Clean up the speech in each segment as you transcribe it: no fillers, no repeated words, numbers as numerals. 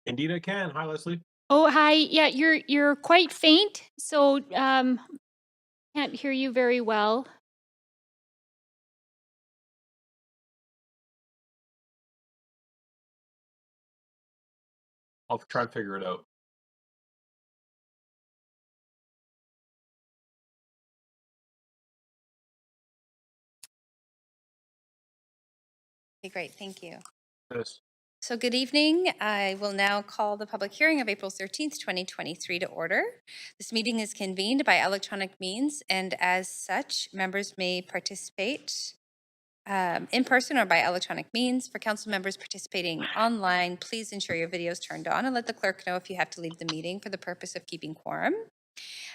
Indeed, I can. Hi, Leslie. Oh, hi. Yeah, you're quite faint, so can't hear you very well. I'll try and figure it out. Okay, great. Thank you. Yes. So good evening. I will now call the public hearing of April 13th, 2023 to order. This meeting is convened by electronic means, and as such, members may participate in person or by electronic means. For council members participating online, please ensure your video is turned on and let the clerk know if you have to leave the meeting for the purpose of keeping quorum.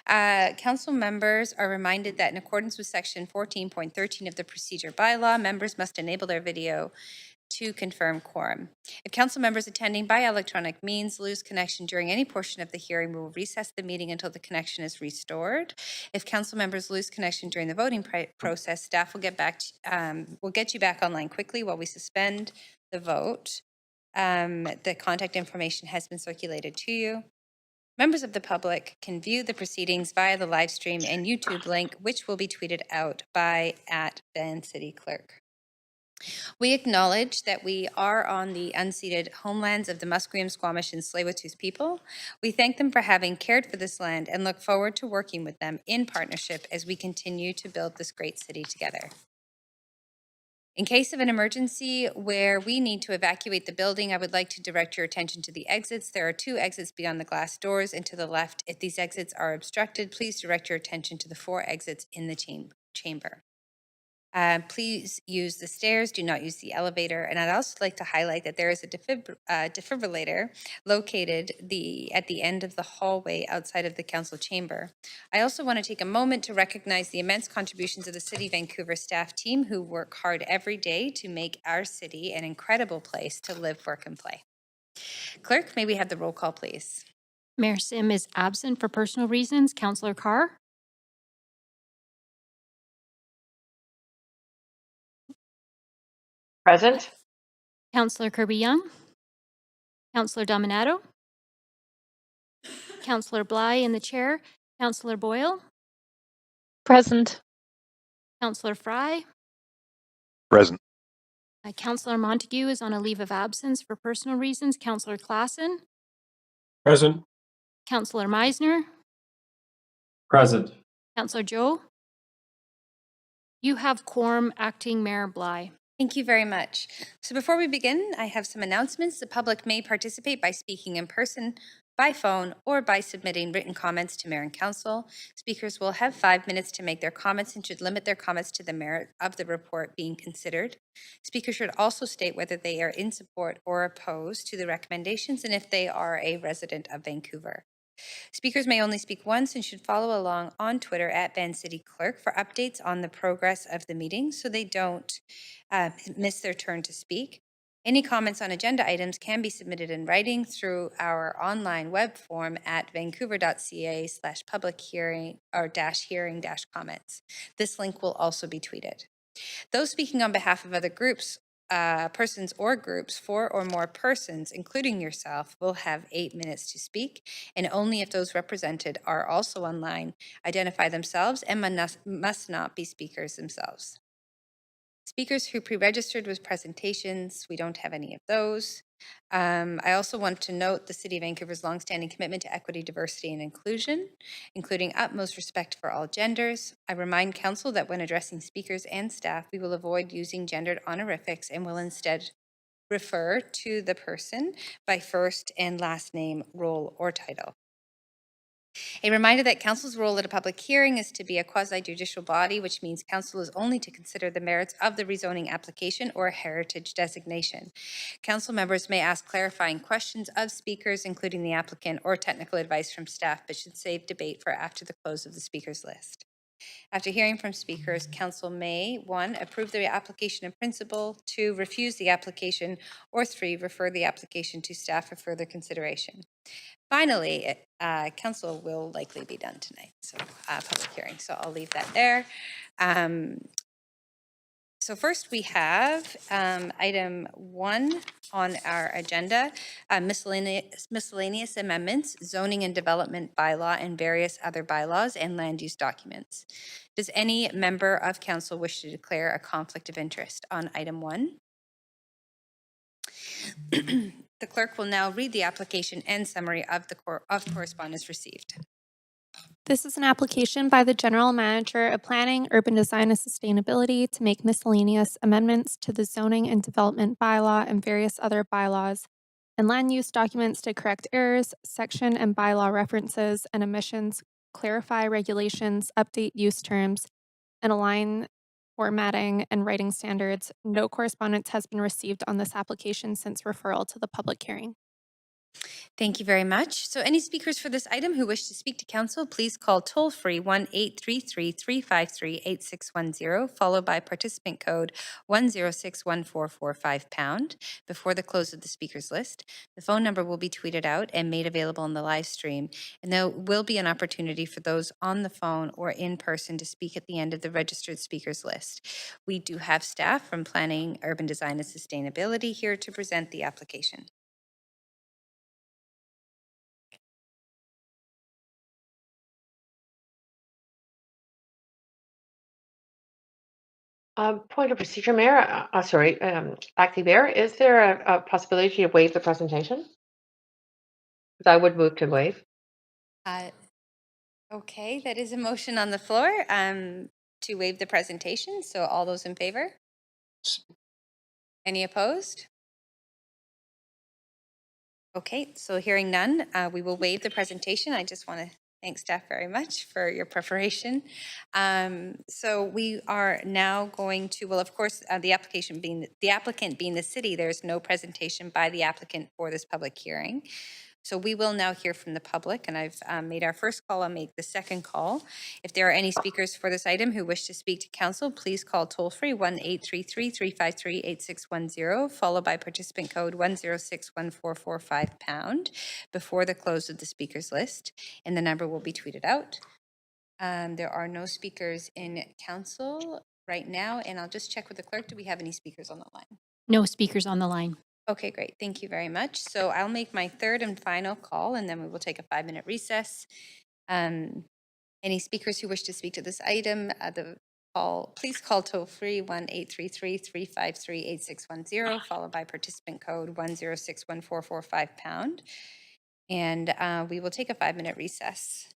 Council members are reminded that in accordance with section 14.13 of the procedure bylaw, members must enable their video to confirm quorum. If council members attending by electronic means lose connection during any portion of the hearing, we will recess the meeting until the connection is restored. If council members lose connection during the voting process, staff will get you back online quickly while we suspend the vote. The contact information has been circulated to you. Members of the public can view the proceedings via the live stream and YouTube link, which will be tweeted out by @VanCityClerk. We acknowledge that we are on the unceded homelands of the Musqueam, Squamish, and Tsleil-Waututh people. We thank them for having cared for this land and look forward to working with them in partnership as we continue to build this great city together. In case of an emergency where we need to evacuate the building, I would like to direct your attention to the exits. There are 2 exits beyond the glass doors and to the left. If these exits are obstructed, please direct your attention to the 4 exits in the chamber. Please use the stairs, do not use the elevator. And I'd also like to highlight that there is a defibrillator located at the end of the hallway outside of the council chamber. I also want to take a moment to recognize the immense contributions of the City of Vancouver staff team who work hard every day to make our city an incredible place to live, work, and play. Clerk, may we have the roll call, please? Mayor Sim is absent for personal reasons. Councillor Carr, Present. Councillor Kirby-Young, Councillor Dominato, Councillor Bly in the chair, Councillor Boyle, Present. Councillor Fry, Present. Councillor Montague is on a leave of absence for personal reasons. Councillor Klassen, Present. Councillor Meisner, Present. Councillor Joe. You have quorum, Acting Mayor Bly. Thank you very much. So before we begin, I have some announcements. The public may participate by speaking in person, by phone, or by submitting written comments to Mayor and Council. Speakers will have 5 minutes to make their comments and should limit their comments to the merit of the report being considered. Speakers should also state whether they are in support or opposed to the recommendations and if they are a resident of Vancouver. Speakers may only speak once and should follow along on Twitter @VanCityClerk for updates on the progress of the meeting so they don't miss their turn to speak. Any comments on agenda items can be submitted in writing through our online web form at vancouver.ca/public hearing or -hearing-comments. This link will also be tweeted. Those speaking on behalf of other groups, persons or groups, 4 or more persons, including yourself, will have 8 minutes to speak, and only if those represented are also online, identify themselves, and must not be speakers themselves. Speakers who pre-registered with presentations, we don't have any of those. I also want to note the City of Vancouver's longstanding commitment to equity, diversity, and inclusion, including utmost respect for all genders. I remind Council that when addressing speakers and staff, we will avoid using gendered honorifics and will instead refer to the person by first and last name, role, or title. A reminder that Council's role at a public hearing is to be a quasi-judicial body, which means Council is only to consider the merits of the rezoning application or heritage designation. Council members may ask clarifying questions of speakers, including the applicant, or technical advice from staff, but should save debate for after the close of the speakers list. After hearing from speakers, Council may 1, approve the application in principle, 2, refuse the application, or 3, refer the application to staff for further consideration. Finally, Council will likely be done tonight, so public hearing. So I'll leave that there. So first we have item 1 on our agenda, miscellaneous amendments, zoning and development bylaw and various other bylaws and land use documents. Does any member of council wish to declare a conflict of interest on item 1? The clerk will now read the application and summary of the correspondence received. This is an application by the General Manager of Planning, Urban Design and Sustainability to make miscellaneous amendments to the zoning and development bylaw and various other bylaws and land use documents to correct errors, section and bylaw references and omissions, clarify regulations, update use terms, and align formatting and writing standards. No correspondence has been received on this application since referral to the public hearing. Thank you very much. So any speakers for this item who wish to speak to council, please call toll-free 1-833-353-8610, followed by participant code 1061445# before the close of the speakers list. The phone number will be tweeted out and made available in the live stream, and there will be an opportunity for those on the phone or in person to speak at the end of the registered speakers list. We do have staff from Planning, Urban Design and Sustainability here to present the application. Point of procedure, Mayor. Acting Mayor, is there a possibility to waive the presentation? 'Cause I would move to waive. Okay, that is a motion on the floor to waive the presentation. So all those in favor? Any opposed? Okay, so hearing none, we will waive the presentation. I just want to thank staff very much for your preparation. So we are now going to, well, of course, the applicant being the city, there's no presentation by the applicant for this public hearing. So we will now hear from the public, and I've made our first call. I'll make the second call. If there are any speakers for this item who wish to speak to council, please call toll-free 1-833-353-8610, followed by participant code 1061445# before the close of the speakers list, and the number will be tweeted out. There are no speakers in council right now, and I'll just check with the clerk. Do we have any speakers on the line? No speakers on the line. Okay, great. Thank you very much. So I'll make my third and final call, and then we will take a 5-minute recess. Any speakers who wish to speak to this item, please call toll-free 1-833-353-8610, followed by participant code 1061445#. And we will take a 5-minute recess.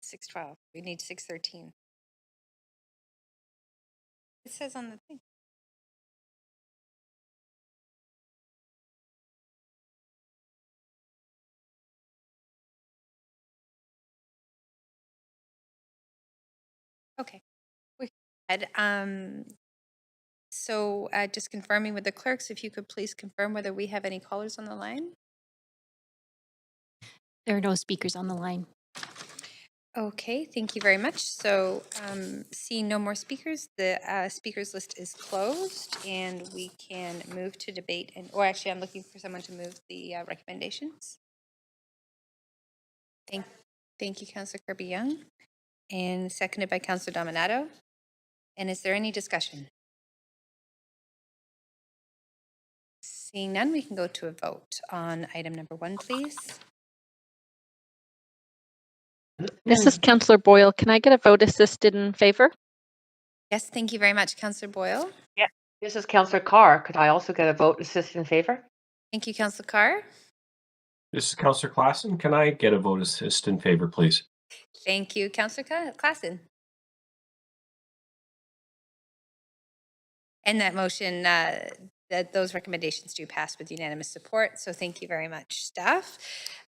6:12. We need 6:13. It says on the thing. Okay. We had, so just confirming with the clerks, if you could please confirm whether we have any callers on the line. There are no speakers on the line. Okay, thank you very much. So seeing no more speakers, the speakers list is closed and we can move to debate. Or actually, I'm looking for someone to move the recommendations. Thank you, Councillor Kirby-Young. And seconded by Councillor Dominato. And is there any discussion? Seeing none, we can go to a vote on item number 1, please. This is Councillor Boyle. Can I get a vote assisted in favor? Yes, thank you very much, Councillor Boyle. This is Councillor Carr. Could I also get a vote assist in favor? Thank you, Councillor Carr. This is Councillor Klassen. Can I get a vote assist in favor, please? Thank you, Councillor Klassen. And that motion, that those recommendations do pass with unanimous support. So thank you very much, staff,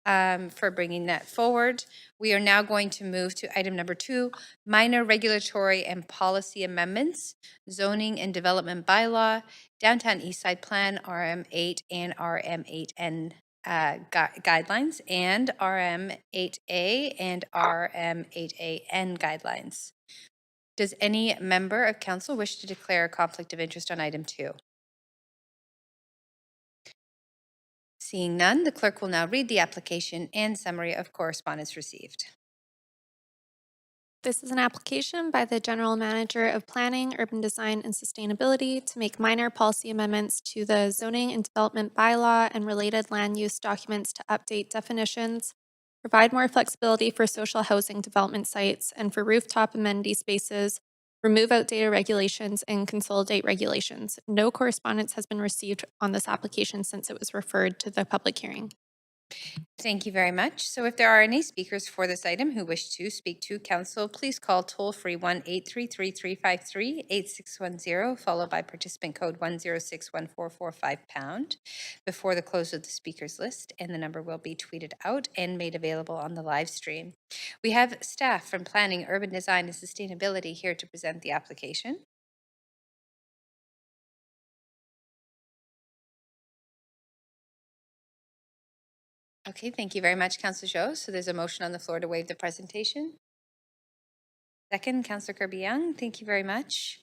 for bringing that forward. We are now going to move to item number 2, minor regulatory and policy amendments, zoning and development bylaw, downtown east side plan, RM8 and RM8N guidelines, and RM8A and RM8AN guidelines. Does any member of council wish to declare a conflict of interest on item 2? Seeing none, the clerk will now read the application and summary of correspondence received. This is an application by the General Manager of Planning, Urban Design and Sustainability to make minor policy amendments to the zoning and development bylaw and related land use documents to update definitions, provide more flexibility for social housing development sites and for rooftop amenity spaces, remove outdated regulations, and consolidate regulations. No correspondence has been received on this application since it was referred to the public hearing. Thank you very much. So if there are any speakers for this item who wish to speak to council, please call toll-free 1-833-353-8610, followed by participant code 1061445# before the close of the speakers list, and the number will be tweeted out and made available on the live stream. We have staff from Planning, Urban Design and Sustainability here to present the application. Okay, thank you very much, Councillor Joe. So there's a motion on the floor to waive the presentation. Second, Councillor Kirby-Young. Thank you very much.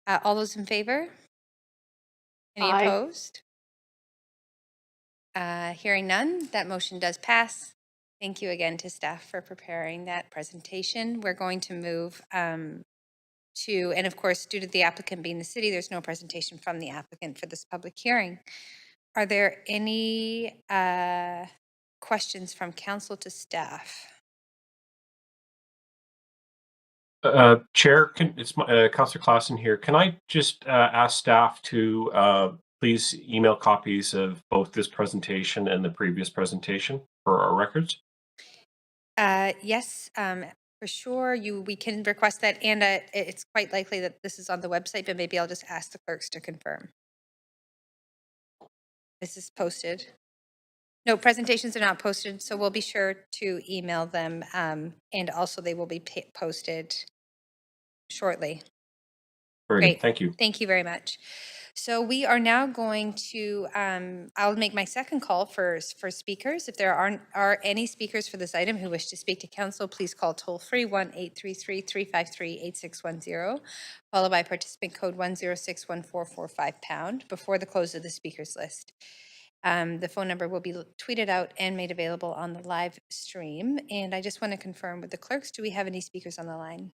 All those in favor? Any Aye. opposed? Hearing none, that motion does pass. Thank you again to staff for preparing that presentation. We're going to move and of course, due to the applicant being the city, there's no presentation from the applicant for this public hearing. Are there any questions from council to staff? Chair, it's Councillor Klassen here. Can I just ask staff to please email copies of both this presentation and the previous presentation for our records? Yes, for sure. We can request that, and it's quite likely that this is on the website, but maybe I'll just ask the clerks to confirm. This is posted. No, presentations are not posted, so we'll be sure to email them, and also they will be posted shortly. Very Great. good. Thank you. Thank you very much. So we are now going to, I'll make my second call for speakers. If there are any speakers for this item who wish to speak to council, please call toll-free 1-833-353-8610, followed by participant code 1061445# before the close of the speakers list. The phone number will be tweeted out and made available on the live stream. And I just want to confirm with the clerks, do we have any speakers on the line?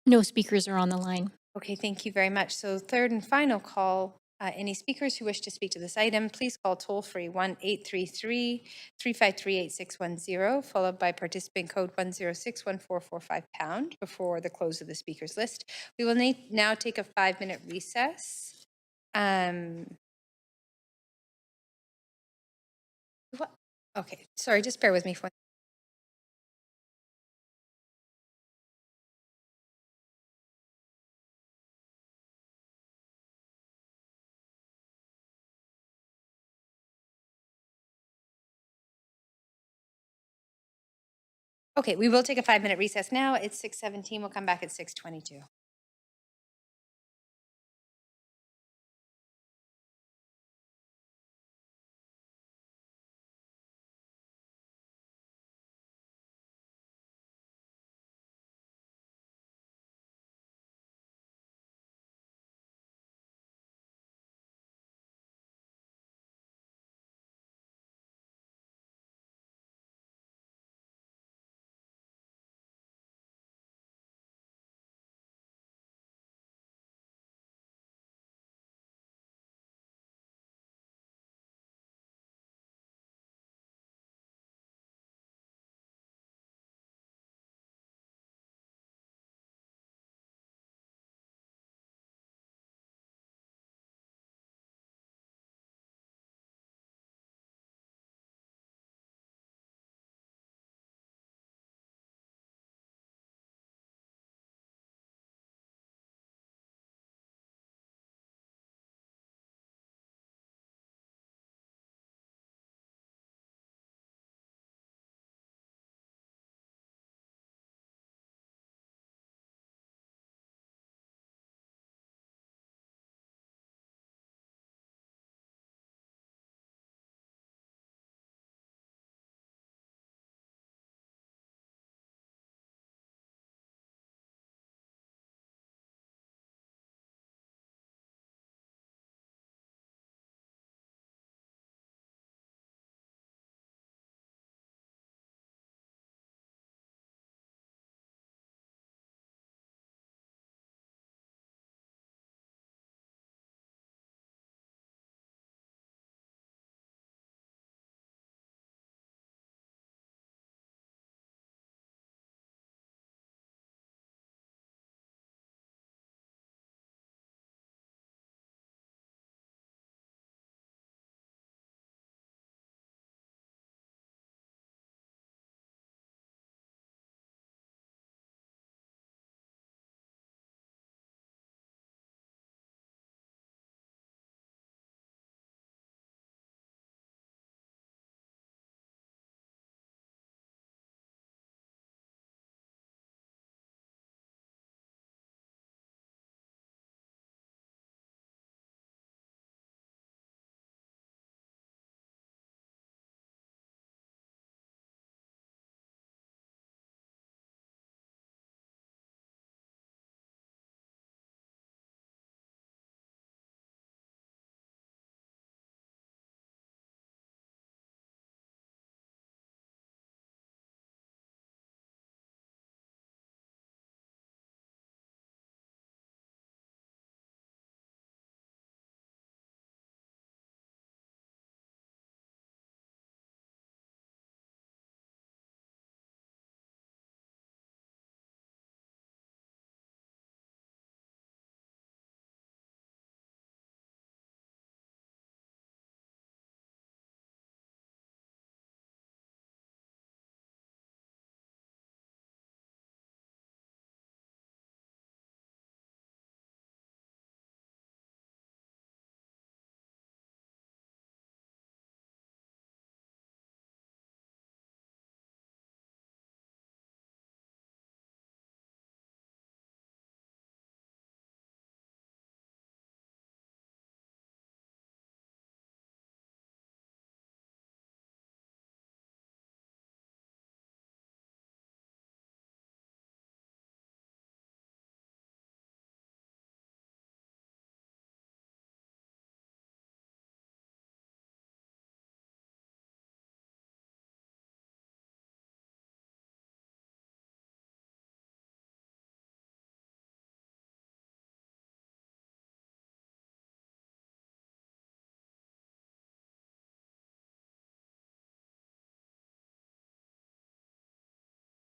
No speakers are on the line. Okay, thank you very much. So third and final call, any speakers who wish to speak to this item, please call toll-free 1-833-353-8610, followed by participant code 1061445# before the close of the speakers list. We will now take a 5-minute recess. What? Okay, sorry, just bear with me for Okay, we will take a 5-minute recess now. It's 6:17. We'll come back at 6:22.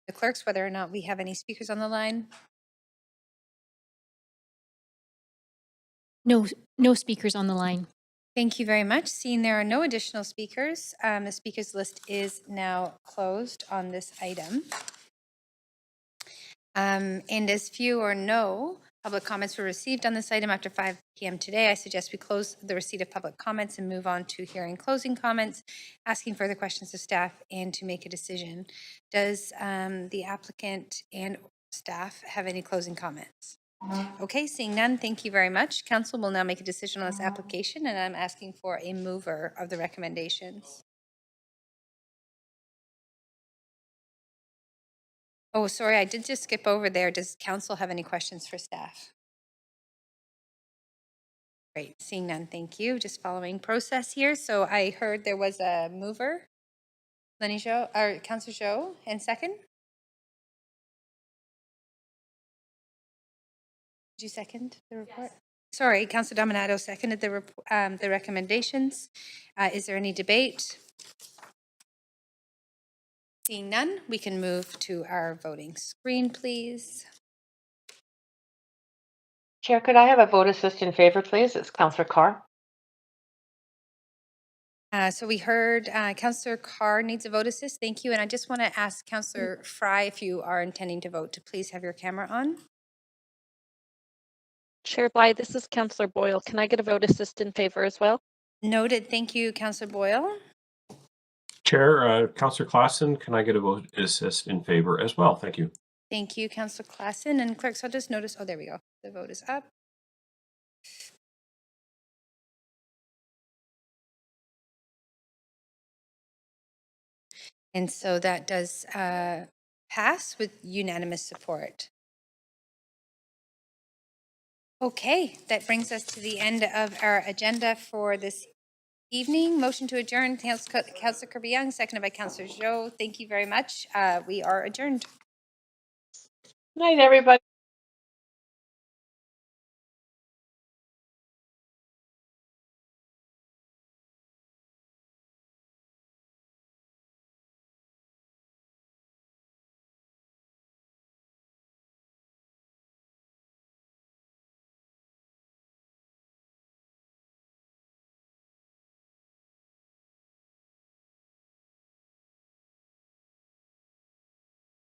The clerks, whether or not we have any speakers on the line. No speakers on the line. Thank you very much. Seeing there are no additional speakers, the speakers list is now closed on this item. And as few or no Public comments were received on this item after 5 p.m. today. I suggest we close the receipt of public comments and move on to hearing closing comments, asking further questions of staff, and to make a decision. Does the applicant and staff have any closing comments? Okay, seeing none, thank you very much. Council will now make a decision on this application, and I'm asking for a mover of the recommendations. Oh, sorry, I did just skip over there. Does council have any questions for staff? Great, seeing none, thank you. Just following process here. So I heard there was a mover, Lenny Jo, or Councillor Jo, and second? Did you second the report? Yes. Sorry, Councillor Dominato seconded the recommendations. Is there any debate? Seeing none, we can move to our voting screen, please. Chair, could I have a vote assist in favor, please? It's Councillor Carr. So we heard Councillor Carr needs a vote assist. Thank you. And I just want to ask Councillor Fry, if you are intending to vote, to please have your camera on. Chair Bly, this is Councillor Boyle. Can I get a vote assist in favor as well? Noted. Thank you, Councillor Boyle. Chair, Councillor Klassen, can I get a vote assist in favor as well? Thank you. Thank you, Councillor Klassen. And clerk, so I'll just notice, oh, there we go. The vote is up. And so that does pass with unanimous support. Okay, that brings us to the end of our agenda for this evening. Motion to adjourn, Councillor Kirby-Young, seconded by Councillor Jo. Thank you very much. We are adjourned. Good night, everybody.